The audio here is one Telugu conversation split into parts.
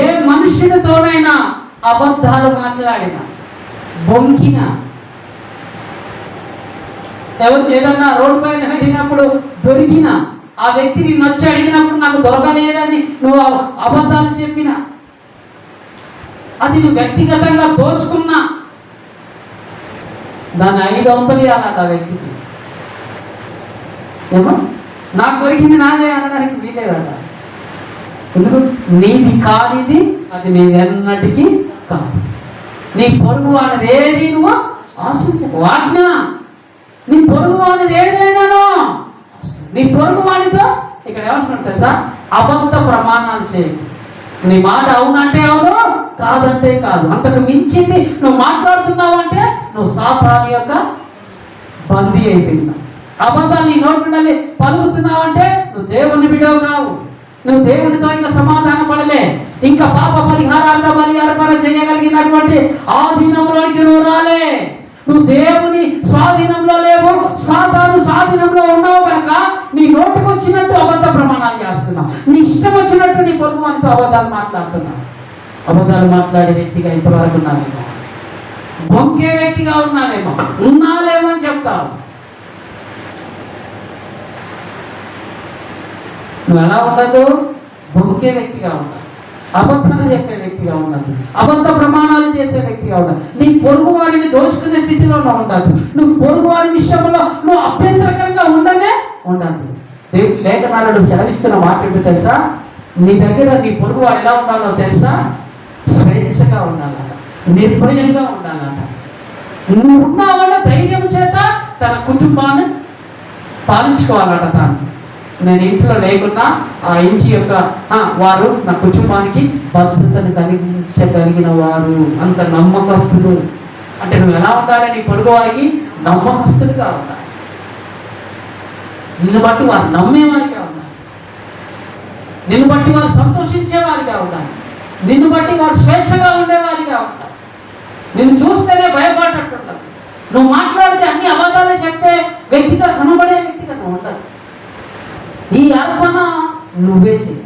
ఏ మనుషునితోనైనా అబద్ధాలు మాట్లాడిన, బొంకిన, ఏదన్నా రోడ్డు పైన వెళ్ళినప్పుడు దొరికిన, ఆ వ్యక్తి నిన్ను వచ్చి అడిగినప్పుడు నాకు దొరకలేదని నువ్వు అబద్ధాలు చెప్పిన, అది నువ్వు వ్యక్తిగతంగా దోచుకున్నా, దాన్ని 500 ఇవ్వాలంట ఆ వ్యక్తికి. ఏమో నాకు దొరికింది నాదే అనడానికి వీలేదట. ఎందుకు? నీది కానిది అది నీవెన్నటికీ కాదు. నీ పొరుగు అనేది ఏది నువ్వు ఆశించకు. వాజ్ఞ, నీ పొరుగు అనేది ఏదైనానో నీ పొరుగు వాడితో ఇక్కడ ఏమంటున్నాడు తెలుసా? అబద్ధ ప్రమాణాలు చేయకు. నీ మాట అవునంటే అవును, కాదంటే కాదు. అంతకు మించింది నువ్వు మాట్లాడుతున్నావు అంటే నువ్వు సాతాను యొక్క బందీ అయిపోయినావు. అబద్ధాలు నీ నోటి నుండి పలుకుతున్నావు అంటే నువ్వు దేవుని బిడ్డవు కావు. నువ్వు దేవునితో ఇంకా సమాధాన పడలే. ఇంకా పాప పరిహారార్థ బలి అర్పణ చేయగలిగినటువంటి ఆధీనంలోనికి నువ్వు రాలే. నువ్వు దేవుని స్వాధీనంలో లేవు, సాతాను స్వాధీనంలో ఉన్నావు కనుక నీ నోటికి వచ్చినట్టు అబద్ధ ప్రమాణాలు చేస్తున్నావు. నీ ఇష్టం వచ్చినట్టు నీ పొరుగు వానితో అబద్ధాలు మాట్లాడుతున్నావు. అబద్ధాలు మాట్లాడే వ్యక్తిగా ఇప్పటివరకు ఉన్నావేమో, బొంకే వ్యక్తిగా ఉన్నావేమో, ఉన్నాలేమో అని చెప్తావు. నువ్వు ఎలా ఉండదు? బొంకే వ్యక్తిగా ఉండాలి, అబద్ధాలు చెప్పే వ్యక్తిగా ఉండాలి, అబద్ధ ప్రమాణాలు చేసే వ్యక్తిగా ఉండాలి. నీ పొరుగు వారిని దోచుకునే స్థితిలో నువ్వు ఉండాలి. నువ్వు పొరుగు వారి విషయంలో నువ్వు అభ్యంతరకరంగా ఉండాలి. దేవుని లేఖనాలను సెలవిస్తున్న మాట ఏంటో తెలుసా? నీ దగ్గర నీ పొరుగు వాడు ఎలా ఉండాలో తెలుసా? స్వేచ్ఛగా ఉండాలట, నిర్భయంగా ఉండాలట. నువ్వు ఉన్నావాళ్ళ ధైర్యం చేత తన కుటుంబాన్ని పాలించుకోవాలట. తాను నేను ఇంట్లో లేకున్నా ఆ ఇంటి యొక్క వారు నా కుటుంబానికి భద్రతను కలిగించగలిగిన వారు, అంత నమ్మకస్తులు. అంటే నువ్వు ఎలా ఉండాలి? నీ పొరుగు వారికి నమ్మకస్తులుగా ఉండాలి. నిన్ను బట్టి వారు నమ్మేవారిగా ఉండాలి, నిన్ను బట్టి వారు సంతోషించేవారిగా ఉండాలి, నిన్ను బట్టి వారు స్వేచ్ఛగా ఉండేవారిగా ఉండాలి. నిన్ను చూస్తేనే భయపడేటట్టు ఉండాలి. నువ్వు మాట్లాడితే అన్ని అబద్ధాలు చెప్పే వ్యక్తిగా కనబడే వ్యక్తిగా నువ్వు ఉండాలి. ఈ అర్పణ నువ్వే చేయి.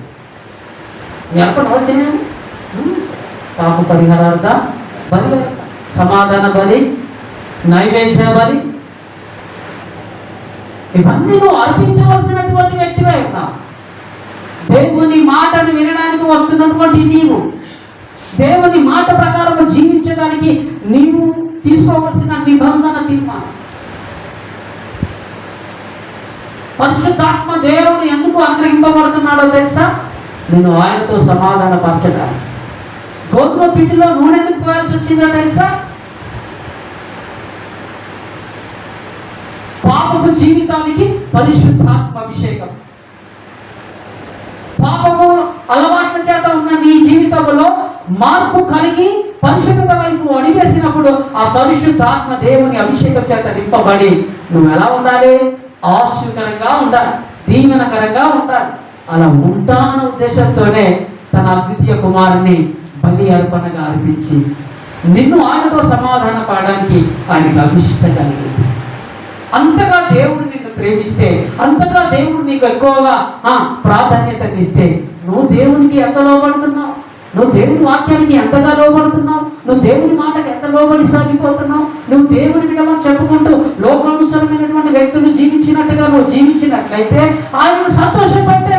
ఈ అర్పణ చేయాలి. పాప పరిహారార్థ బలి, సమాధాన బలి, నైవేద్య బలి, ఇవన్నీ నువ్వు అర్పించవలసినటువంటి వ్యక్తివే ఉన్నావు. దేవుని మాటను వినడానికి వస్తున్నటువంటి నీవు, దేవుని మాట ప్రకారం జీవించడానికి నీవు తీసుకోవలసిన నిబంధన తీర్మానం. పరిశుద్ధాత్మ దేవుడు ఎందుకు అనుగ్రహింపబడుతున్నాడో తెలుసా? నేను ఆయనతో సమాధాన పరచడానికి. గోధుమ పిండిలో నూనె ఎందుకు పోయాల్సి వచ్చిందో తెలుసా? పాపపు జీవితానికి పరిశుద్ధాత్మ అభిషేకం. పాపము అలవాట్ల చేత ఉన్న నీ జీవితంలో మార్పు కలిగి పరిశుద్ధత వైపు అడిగేసినప్పుడు ఆ పరిశుద్ధాత్మ దేవుని అభిషేకం చేత నింపబడి నువ్వు ఎలా ఉండాలి? ఆశీర్వకరంగా ఉండాలి, దీవెనకరంగా ఉండాలి. అలా ఉంటామన్న ఉద్దేశంతోనే తన అద్వితీయ కుమారుని బలి అర్పణగా అర్పించి నిన్ను ఆయనతో సమాధాన పడడానికి ఆయనకు అభిష్ట కలిగింది. అంతగా దేవుడు నిన్ను ప్రేమిస్తే, అంతగా దేవుడు నీకు ఎక్కువగా ప్రాధాన్యతనిస్తే నువ్వు దేవునికి ఎంత లోబడుతున్నావు? నువ్వు దేవుని వాక్యానికి ఎంతగా లోబడుతున్నావు? నువ్వు దేవుని మాటకి ఎంత లోబడి సాగిపోతున్నావు? నువ్వు దేవుని బిడ్డమని చెప్పుకుంటూ లోకానుసరమైనటువంటి వ్యక్తులు జీవించినట్టుగా నువ్వు జీవించినట్లయితే ఆయనను సంతోషపెట్టే